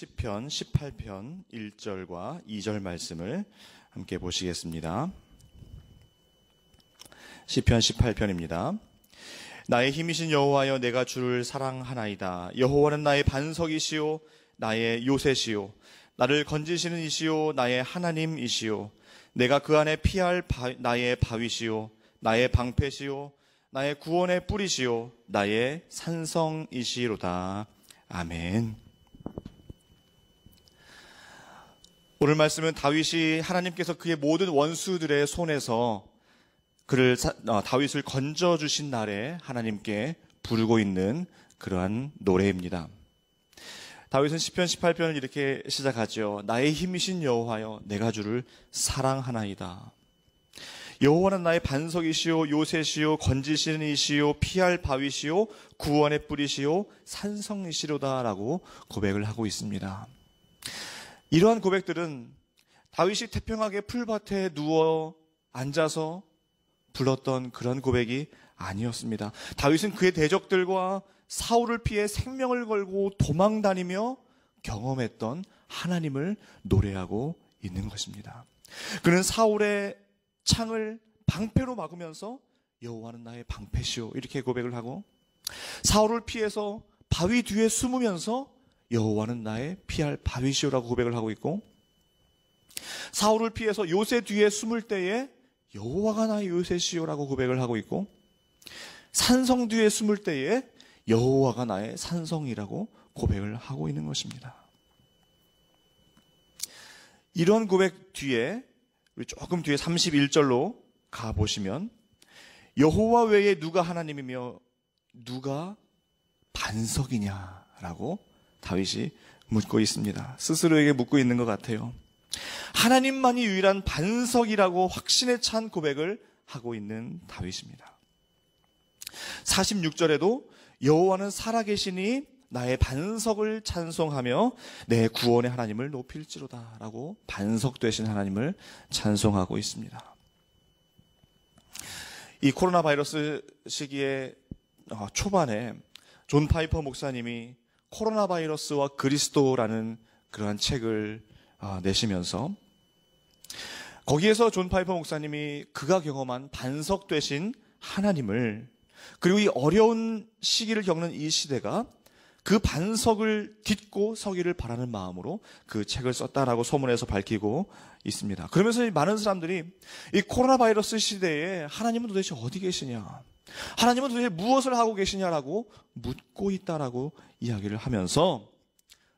시편 18편 1절과 2절 말씀을 함께 보시겠습니다. 시편 18편입니다. 나의 힘이신 여호와여, 내가 주를 사랑하나이다. 여호와는 나의 반석이시요 나의 요새시요 나를 건지시는 이시요 나의 하나님이시요 내가 그 안에 피할 나의 바위시요 나의 방패시요 나의 구원의 뿌리시요 나의 산성이시로다. 아멘. 오늘 말씀은 다윗이 하나님께서 그의 모든 원수들의 손에서 다윗을 건져주신 날에 하나님께 부르고 있는 그러한 노래입니다. 다윗은 시편 18편을 이렇게 시작하죠. 나의 힘이신 여호와여, 내가 주를 사랑하나이다. 여호와는 나의 반석이시요 요새시요 건지시는 이시요 피할 바위시요 구원의 뿌리시요 산성이시로다 라고 고백을 하고 있습니다. 이러한 고백들은 다윗이 태평하게 풀밭에 누워 앉아서 불렀던 그런 고백이 아니었습니다. 다윗은 그의 대적들과 사울을 피해 생명을 걸고 도망다니며 경험했던 하나님을 노래하고 있는 것입니다. 그는 사울의 창을 방패로 막으면서 여호와는 나의 방패시오 이렇게 고백을 하고, 사울을 피해서 바위 뒤에 숨으면서 여호와는 나의 피할 바위시오라고 고백을 하고 있고, 사울을 피해서 요새 뒤에 숨을 때에 여호와가 나의 요새시오라고 고백을 하고 있고, 산성 뒤에 숨을 때에 여호와가 나의 산성이라고 고백을 하고 있는 것입니다. 이런 고백 뒤에 우리 조금 뒤에 31절로 가보시면 여호와 외에 누가 하나님이며 누가 반석이냐라고 다윗이 묻고 있습니다. 스스로에게 묻고 있는 것 같아요. 하나님만이 유일한 반석이라고 확신에 찬 고백을 하고 있는 다윗입니다. 46절에도 여호와는 살아계시니 나의 반석을 찬송하며 내 구원의 하나님을 높일지로다 라고 반석 되신 하나님을 찬송하고 있습니다. 이 코로나 바이러스 시기에 초반에 존 파이퍼 목사님이 코로나 바이러스와 그리스도라는 그러한 책을 내시면서 거기에서 존 파이퍼 목사님이 그가 경험한 반석 되신 하나님을, 그리고 이 어려운 시기를 겪는 이 시대가 그 반석을 딛고 서기를 바라는 마음으로 그 책을 썼다라고 소문에서 밝히고 있습니다. 그러면서 많은 사람들이 이 코로나 바이러스 시대에 하나님은 도대체 어디 계시냐, 하나님은 도대체 무엇을 하고 계시냐라고 묻고 있다라고 이야기를 하면서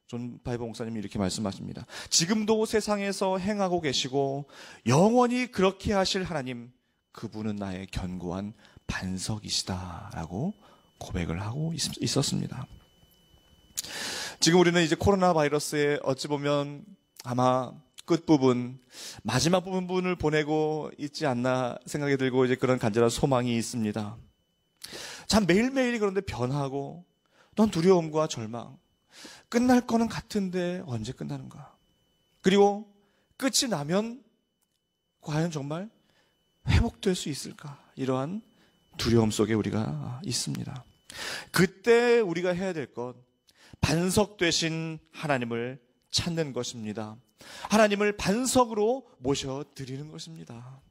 존 파이퍼 목사님이 이렇게 말씀하십니다. 지금도 세상에서 행하고 계시고 영원히 그렇게 하실 하나님, 그분은 나의 견고한 반석이시다라고 고백을 하고 있었습니다. 지금 우리는 이제 코로나 바이러스에 어찌 보면 아마 끝부분, 마지막 부분을 보내고 있지 않나 생각이 들고 이제 그런 간절한 소망이 있습니다. 참 매일매일이 그런데 변하고 또 두려움과 절망, 끝날 거는 같은데 언제 끝나는가, 그리고 끝이 나면 과연 정말 회복될 수 있을까, 이러한 두려움 속에 우리가 있습니다. 그때 우리가 해야 될 것, 반석 되신 하나님을 찾는 것입니다. 하나님을 반석으로 모셔드리는 것입니다.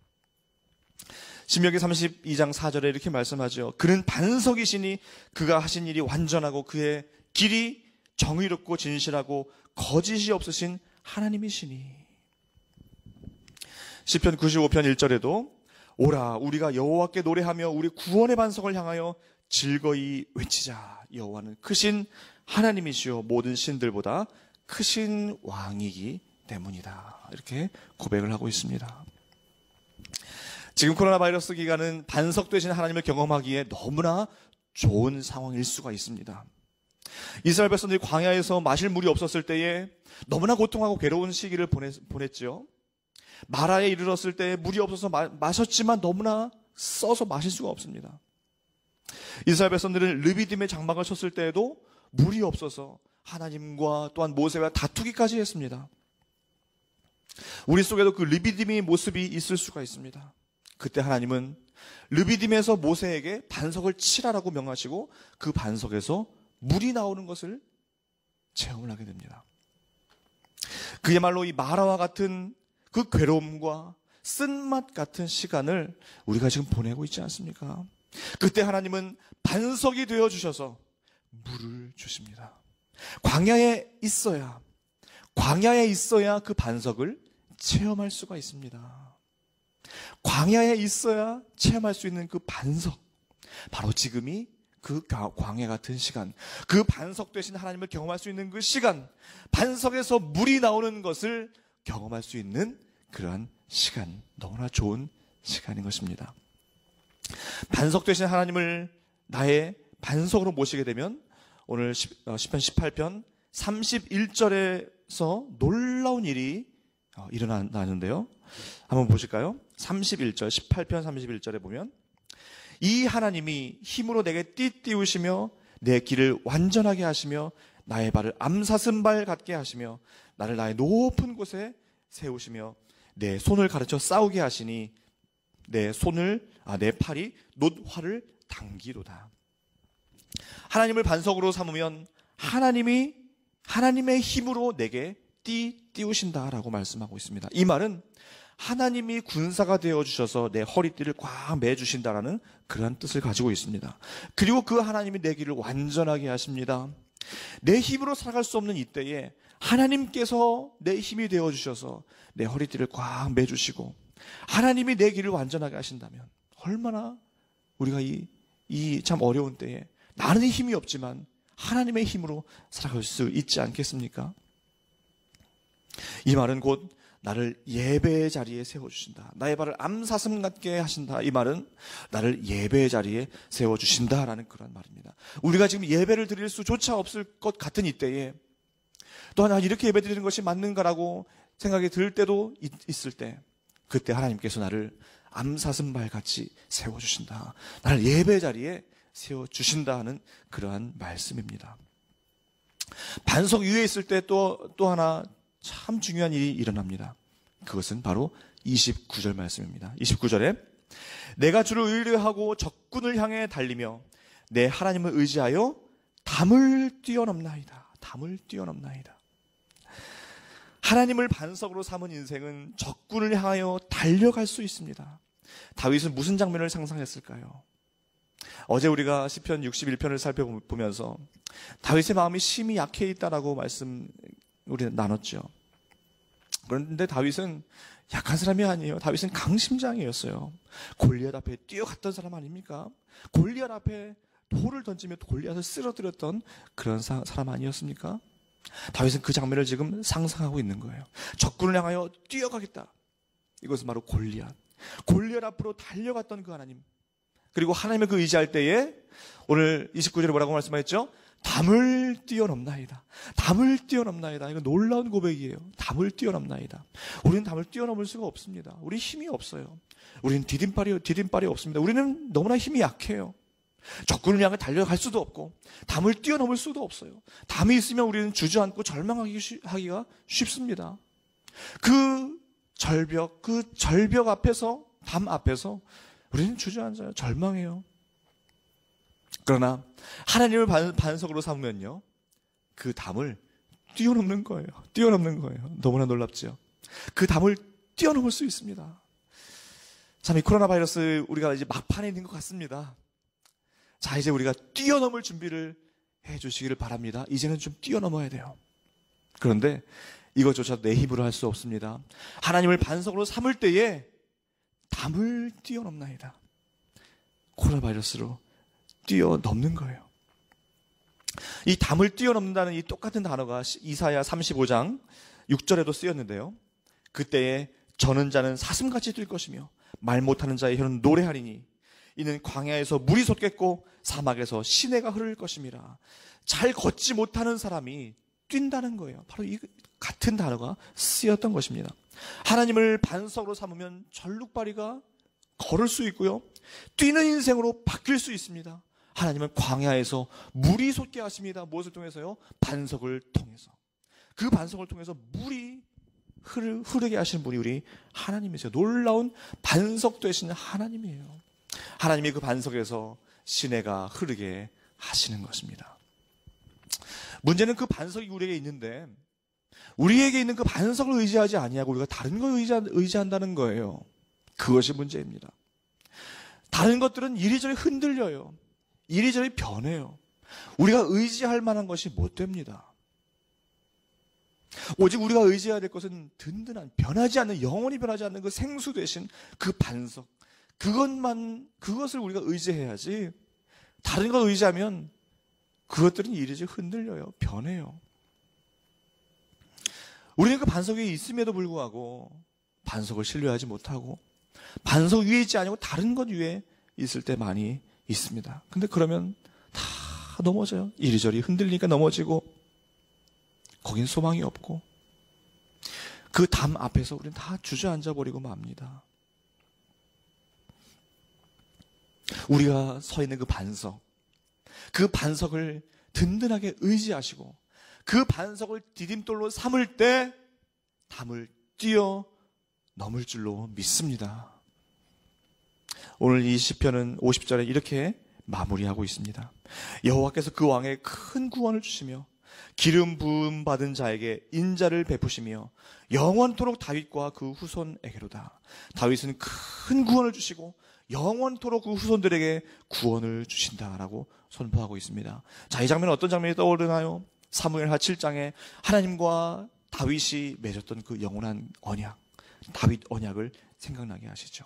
신명기 32장 4절에 이렇게 말씀하죠. 그는 반석이시니 그가 하신 일이 완전하고 그의 길이 정의롭고 진실하고 거짓이 없으신 하나님이시니. 시편 95편 1절에도 오라 우리가 여호와께 노래하며 우리 구원의 반석을 향하여 즐거이 외치자. 여호와는 크신 하나님이시요 모든 신들보다 크신 왕이기 때문이다. 이렇게 고백을 하고 있습니다. 지금 코로나 바이러스 기간은 반석 되신 하나님을 경험하기에 너무나 좋은 상황일 수가 있습니다. 이스라엘 백성들이 광야에서 마실 물이 없었을 때에 너무나 고통하고 괴로운 시기를 보냈죠. 마라에 이르렀을 때 물이 없어서 마셨지만 너무나 써서 마실 수가 없습니다. 이스라엘 백성들은 르비딤의 장막을 쳤을 때에도 물이 없어서 하나님과 또한 모세와 다투기까지 했습니다. 우리 속에도 그 르비딤의 모습이 있을 수가 있습니다. 그때 하나님은 르비딤에서 모세에게 반석을 치라라고 명하시고 그 반석에서 물이 나오는 것을 체험을 하게 됩니다. 그야말로 이 마라와 같은 그 괴로움과 쓴맛 같은 시간을 우리가 지금 보내고 있지 않습니까? 그때 하나님은 반석이 되어 주셔서 물을 주십니다. 광야에 있어야 그 반석을 체험할 수가 있습니다. 광야에 있어야 체험할 수 있는 그 반석, 바로 지금이 그 광야 같은 시간, 그 반석 되신 하나님을 경험할 수 있는 그 시간, 반석에서 물이 나오는 것을 경험할 수 있는 그러한 시간, 너무나 좋은 시간인 것입니다. 반석 되신 하나님을 나의 반석으로 모시게 되면 오늘 시편 18편 31절에서 놀라운 일이 일어나는데요. 한번 보실까요? 31절, 18편 31절에 보면 이 하나님이 힘으로 내게 띠띠우시며 내 길을 완전하게 하시며 나의 발을 암사슴발 같게 하시며 나를 나의 높은 곳에 세우시며 내 손을 가르쳐 싸우게 하시니 내 팔이 놋화를 당기도다. 하나님을 반석으로 삼으면 하나님의 힘으로 내게 띠우신다라고 말씀하고 있습니다. 이 말은 하나님이 군사가 되어주셔서 내 허리띠를 꽉 매주신다라는 그런 뜻을 가지고 있습니다. 그리고 그 하나님이 내 길을 완전하게 하십니다. 내 힘으로 살아갈 수 없는 이때에 하나님께서 내 힘이 되어주셔서 내 허리띠를 꽉 매주시고 하나님이 내 길을 완전하게 하신다면 얼마나 우리가 이 참 어려운 때에 나는 힘이 없지만 하나님의 힘으로 살아갈 수 있지 않겠습니까? 이 말은 곧 나를 예배의 자리에 세워주신다. 나의 발을 암사슴 같게 하신다. 이 말은 나를 예배의 자리에 세워주신다라는 그런 말입니다. 우리가 지금 예배를 드릴 수조차 없을 것 같은 이때에 또 하나 이렇게 예배 드리는 것이 맞는가라고 생각이 들 때도 있을 때 그때 하나님께서 나를 암사슴발 같이 세워주신다. 나를 예배의 자리에 세워주신다 하는 그러한 말씀입니다. 반석 위에 있을 때 또 하나 참 중요한 일이 일어납니다. 그것은 바로 29절 말씀입니다. 29절에 내가 주를 의뢰하고 적군을 향해 달리며 내 하나님을 의지하여 담을 뛰어넘나이다. 담을 뛰어넘나이다. 하나님을 반석으로 삼은 인생은 적군을 향하여 달려갈 수 있습니다. 다윗은 무슨 장면을 상상했을까요? 어제 우리가 시편 61편을 살펴보면서 다윗의 마음이 심히 약해 있다라고 우리는 나눴죠. 그런데 다윗은 약한 사람이 아니에요. 다윗은 강심장이었어요. 골리앗 앞에 뛰어갔던 사람 아닙니까? 골리앗 앞에 돌을 던지며 골리앗을 쓰러뜨렸던 그런 사람 아니었습니까? 다윗은 그 장면을 지금 상상하고 있는 거예요. 적군을 향하여 뛰어가겠다. 이것은 바로 골리앗 앞으로 달려갔던 그 하나님, 그리고 하나님을 그 의지할 때에 오늘 29절에 뭐라고 말씀하셨죠? 담을 뛰어넘나이다. 담을 뛰어넘나이다. 이건 놀라운 고백이에요. 담을 뛰어넘나이다. 우리는 담을 뛰어넘을 수가 없습니다. 우리 힘이 없어요. 우리는 디딤발이 없습니다. 우리는 너무나 힘이 약해요. 적군을 향해 달려갈 수도 없고 담을 뛰어넘을 수도 없어요. 담이 있으면 우리는 주저앉고 절망하기가 쉽습니다. 그 절벽 앞에서, 담 앞에서 우리는 주저앉아요. 절망해요. 그러나 하나님을 반석으로 삼으면요, 그 담을 뛰어넘는 거예요. 너무나 놀랍죠. 그 담을 뛰어넘을 수 있습니다. 참, 이 코로나 바이러스 우리가 이제 막판에 있는 것 같습니다. 자, 이제 우리가 뛰어넘을 준비를 해 주시기를 바랍니다. 이제는 좀 뛰어넘어야 돼요. 그런데 이것조차 내 힘으로 할 수 없습니다. 하나님을 반석으로 삼을 때에 담을 뛰어넘나이다. 코로나 바이러스로 뛰어넘는 거예요. 이 담을 뛰어넘는다는 이 똑같은 단어가 이사야 35장 6절에도 쓰였는데요. 그때에 저는 자는 사슴같이 뛸 것이며 말 못하는 자의 혀는 노래하리니 이는 광야에서 물이 솟겠고 사막에서 시내가 흐를 것임이라. 잘 걷지 못하는 사람이 뛴다는 거예요. 바로 이 같은 단어가 쓰였던 것입니다. 하나님을 반석으로 삼으면 절룩발이가 걸을 수 있고요, 뛰는 인생으로 바뀔 수 있습니다. 하나님은 광야에서 물이 솟게 하십니다. 무엇을 통해서요? 반석을 통해서. 그 반석을 통해서 물이 흐르게 하시는 분이 우리 하나님이세요. 놀라운 반석 되시는 하나님이에요. 하나님이 그 반석에서 시내가 흐르게 하시는 것입니다. 문제는 그 반석이 우리에게 있는데 우리에게 있는 그 반석을 의지하지 아니하고 우리가 다른 걸 의지한다는 거예요. 그것이 문제입니다. 다른 것들은 이리저리 흔들려요. 이리저리 변해요. 우리가 의지할 만한 것이 못 됩니다. 오직 우리가 의지해야 될 것은 든든한, 변하지 않는, 영원히 변하지 않는 그 생수 되신 그 반석, 그것을 우리가 의지해야지, 다른 걸 의지하면 그것들은 이리저리 흔들려요. 변해요. 우리는 그 반석 위에 있음에도 불구하고 반석을 신뢰하지 못하고 반석 위에 있지 않고 다른 것 위에 있을 때 많이 있습니다. 근데 그러면 다 넘어져요. 이리저리 흔들리니까 넘어지고 거긴 소망이 없고 그 담 앞에서 우리는 다 주저앉아 버리고 맙니다. 우리가 서 있는 그 반석을 든든하게 의지하시고 그 반석을 디딤돌로 삼을 때 담을 뛰어 넘을 줄로 믿습니다. 오늘 이 시편은 50절에 이렇게 마무리하고 있습니다. 여호와께서 그 왕에 큰 구원을 주시며 기름 부음 받은 자에게 인자를 베푸시며 영원토록 다윗과 그 후손에게로다. 다윗은 큰 구원을 주시고 영원토록 그 후손들에게 구원을 주신다라고 선포하고 있습니다. 자, 이 장면은 어떤 장면이 떠오르나요? 사무엘하 7장에 하나님과 다윗이 맺었던 그 영원한 언약, 다윗 언약을 생각나게 하시죠.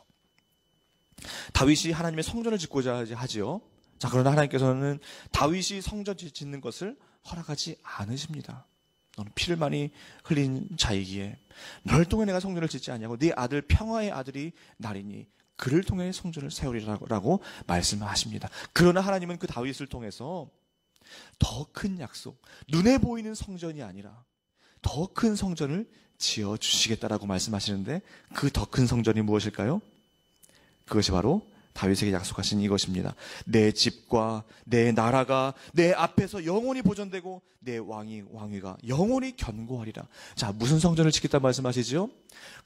다윗이 하나님의 성전을 짓고자 하지요. 자, 그러나 하나님께서는 다윗이 성전 짓는 것을 허락하지 않으십니다. 너는 피를 많이 흘린 자이기에 너를 통해 내가 성전을 짓지 아니하고 네 아들 평화의 아들이 나리니 그를 통해 성전을 세우리라고 말씀하십니다. 그러나 하나님은 그 다윗을 통해서 더 큰 약속, 눈에 보이는 성전이 아니라 더 큰 성전을 지어주시겠다라고 말씀하시는데 그 더 큰 성전이 무엇일까요? 그것이 바로 다윗에게 약속하신 이것입니다. 내 집과 내 나라가 내 앞에서 영원히 보존되고 내 왕위가 영원히 견고하리라. 자, 무슨 성전을 짓겠다 말씀하시죠?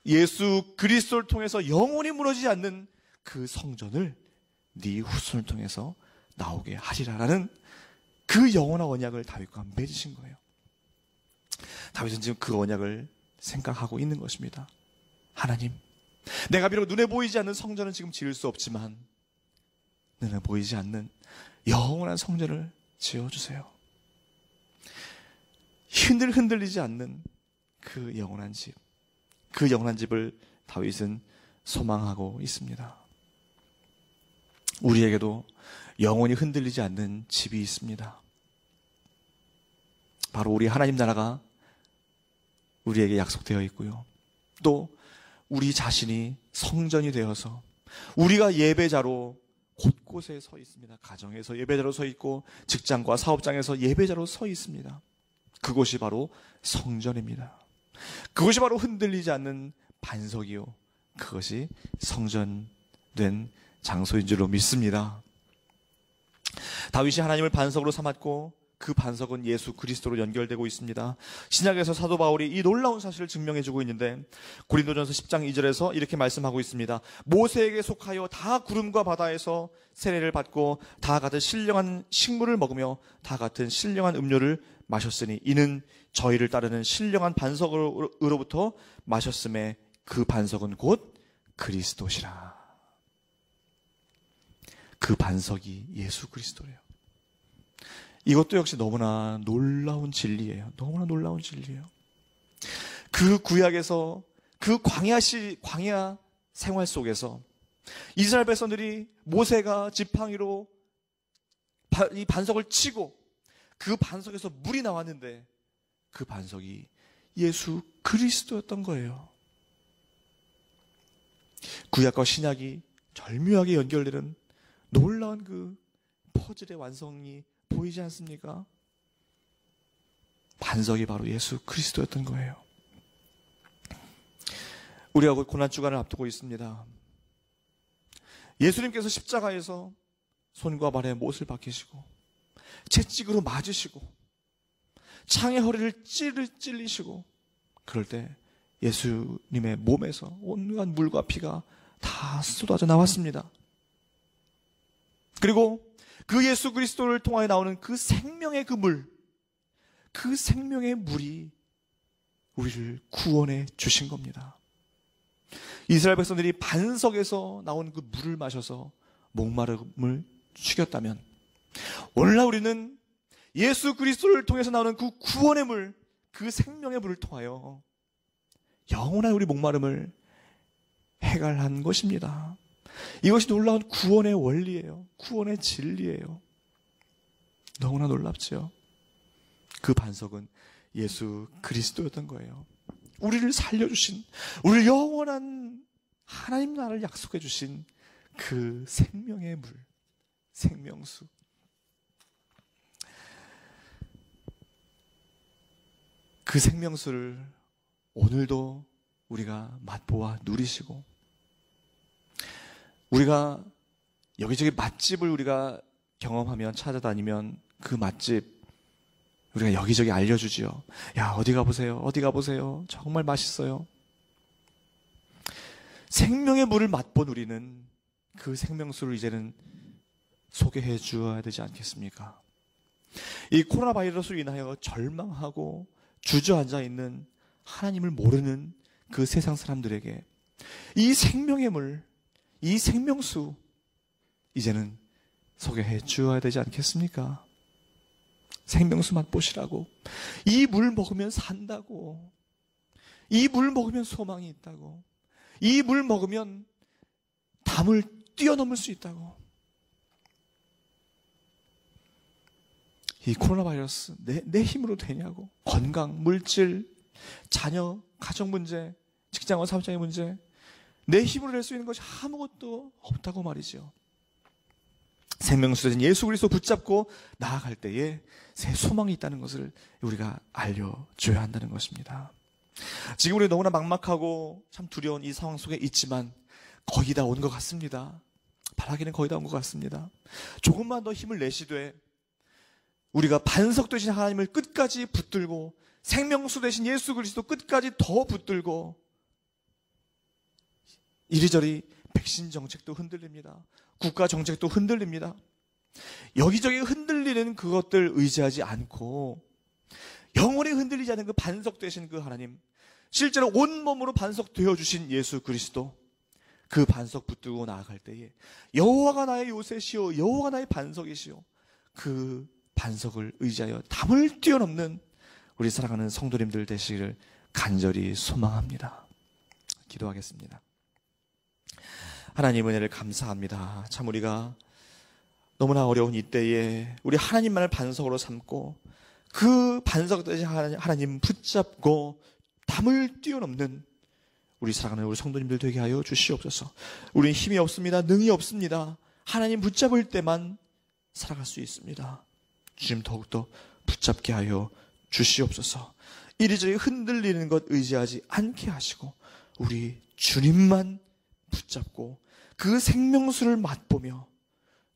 예수 그리스도를 통해서 영원히 무너지지 않는 그 성전을 네 후손을 통해서 나오게 하리라라는 그 영원한 언약을 다윗과 맺으신 거예요. 다윗은 지금 그 언약을 생각하고 있는 것입니다. 하나님, 내가 비록 눈에 보이지 않는 성전은 지금 지을 수 없지만 눈에 보이지 않는 영원한 성전을 지어주세요. 흔들리지 않는 그 영원한 집, 그 영원한 집을 다윗은 소망하고 있습니다. 우리에게도 영원히 흔들리지 않는 집이 있습니다. 바로 우리 하나님 나라가 우리에게 약속되어 있고요. 또 우리 자신이 성전이 되어서 우리가 예배자로 곳곳에 서 있습니다. 가정에서 예배자로 서 있고 직장과 사업장에서 예배자로 서 있습니다. 그곳이 바로 성전입니다. 그것이 바로 흔들리지 않는 반석이요, 그것이 성전된 장소인 줄로 믿습니다. 다윗이 하나님을 반석으로 삼았고 그 반석은 예수 그리스도로 연결되고 있습니다. 신약에서 사도 바울이 이 놀라운 사실을 증명해주고 있는데 고린도전서 10장 2절에서 이렇게 말씀하고 있습니다. 모세에게 속하여 다 구름과 바다에서 세례를 받고 다 같은 신령한 식물을 먹으며 다 같은 신령한 음료를 마셨으니 이는 저희를 따르는 신령한 반석으로부터 마셨음에 그 반석은 곧 그리스도시라. 그 반석이 예수 그리스도래요. 이것도 역시 너무나 놀라운 진리예요. 너무나 놀라운 진리예요. 그 구약에서 그 광야 생활 속에서 이스라엘 백성들이 모세가 지팡이로 이 반석을 치고 그 반석에서 물이 나왔는데 그 반석이 예수 그리스도였던 거예요. 구약과 신약이 절묘하게 연결되는 놀라운 그 퍼즐의 완성이 보이지 않습니까? 반석이 바로 예수 그리스도였던 거예요. 우리가 고난주간을 앞두고 있습니다. 예수님께서 십자가에서 손과 발에 못을 박히시고 채찍으로 맞으시고 창의 허리를 찔리시고 그럴 때 예수님의 몸에서 온갖 물과 피가 다 쏟아져 나왔습니다. 그리고 그 예수 그리스도를 통하여 나오는 그 생명의 그 물, 그 생명의 물이 우리를 구원해 주신 겁니다. 이스라엘 백성들이 반석에서 나온 그 물을 마셔서 목마름을 죽였다면 오늘날 우리는 예수 그리스도를 통해서 나오는 그 구원의 물, 그 생명의 물을 통하여 영원한 우리 목마름을 해결한 것입니다. 이것이 놀라운 구원의 원리예요. 구원의 진리예요. 너무나 놀랍죠. 그 반석은 예수 그리스도였던 거예요. 우리를 살려주신, 우리를 영원한 하나님 나라를 약속해 주신 그 생명의 물, 생명수. 그 생명수를 오늘도 우리가 맛보아 누리시고, 우리가 여기저기 맛집을 우리가 경험하면, 찾아다니면 그 맛집 우리가 여기저기 알려주지요. 야, 어디 가보세요. 어디 가보세요. 정말 맛있어요. 생명의 물을 맛본 우리는 그 생명수를 이제는 소개해 주어야 되지 않겠습니까? 이 코로나 바이러스로 인하여 절망하고 주저앉아 있는, 하나님을 모르는 그 세상 사람들에게 이 생명의 물, 이 생명수 이제는 소개해 주어야 되지 않겠습니까? 생명수 맛보시라고. 이 물 먹으면 산다고. 이 물 먹으면 소망이 있다고. 이 물 먹으면 담을 뛰어넘을 수 있다고. 이 코로나 바이러스 내 힘으로 되냐고. 건강, 물질, 자녀, 가정 문제, 직장과 사업장의 문제, 내 힘으로 낼 수 있는 것이 아무것도 없다고 말이죠. 생명수 되신 예수 그리스도 붙잡고 나아갈 때에 새 소망이 있다는 것을 우리가 알려줘야 한다는 것입니다. 지금 우리 너무나 막막하고 참 두려운 이 상황 속에 있지만 거의 다 온 것 같습니다. 바라기는 거의 다 온 것 같습니다. 조금만 더 힘을 내시되 우리가 반석 되신 하나님을 끝까지 붙들고 생명수 되신 예수 그리스도 끝까지 더 붙들고, 이리저리 백신 정책도 흔들립니다. 국가 정책도 흔들립니다. 여기저기 흔들리는 그것들 의지하지 않고 영원히 흔들리지 않는 그 반석 되신 그 하나님, 실제로 온몸으로 반석 되어주신 예수 그리스도, 그 반석 붙들고 나아갈 때에 여호와가 나의 요새시오, 여호와가 나의 반석이시오, 그 반석을 의지하여 담을 뛰어넘는 우리 사랑하는 성도님들 되시기를 간절히 소망합니다. 기도하겠습니다. 하나님 은혜를 감사합니다. 참 우리가 너무나 어려운 이때에 우리 하나님만을 반석으로 삼고 그 반석 되신 하나님 붙잡고 담을 뛰어넘는 우리 사랑하는 우리 성도님들 되게 하여 주시옵소서. 우리는 힘이 없습니다. 능이 없습니다. 하나님 붙잡을 때만 살아갈 수 있습니다. 주님 더욱더 붙잡게 하여 주시옵소서. 이리저리 흔들리는 것 의지하지 않게 하시고 우리 주님만 붙잡고 그 생명수를 맛보며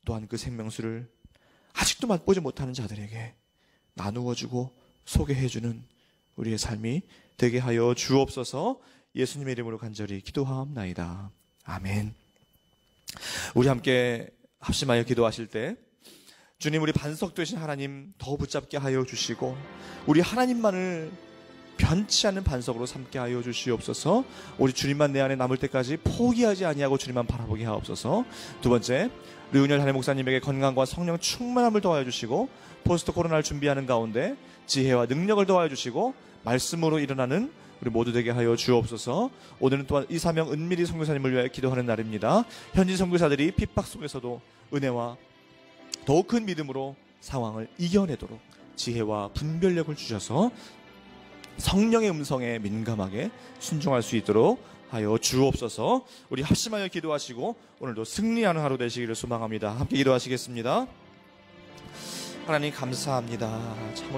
또한 그 생명수를 아직도 맛보지 못하는 자들에게 나누어주고 소개해주는 우리의 삶이 되게 하여 주옵소서. 예수님의 이름으로 간절히 기도하옵나이다. 아멘. 우리 함께 합심하여 기도하실 때 주님, 우리 반석 되신 하나님 더 붙잡게 하여 주시고 우리 하나님만을 변치 않는 반석으로 삼게 하여 주시옵소서. 우리 주님만 내 안에 남을 때까지 포기하지 아니하고 주님만 바라보게 하옵소서. 두 번째, 류은열 한혜 목사님에게 건강과 성령 충만함을 더하여 주시고 포스트 코로나를 준비하는 가운데 지혜와 능력을 더하여 주시고 말씀으로 일어나는 우리 모두 되게 하여 주옵소서. 오늘은 또한 이사명 은밀히 선교사님을 위하여 기도하는 날입니다. 현지 선교사들이 핍박 속에서도 은혜와 더욱 큰 믿음으로 상황을 이겨내도록 지혜와 분별력을 주셔서 성령의 음성에 민감하게 순종할 수 있도록 하여 주옵소서. 우리 합심하여 기도하시고 오늘도 승리하는 하루 되시기를 소망합니다. 함께 기도하시겠습니다. 하나님 감사합니다. 참으로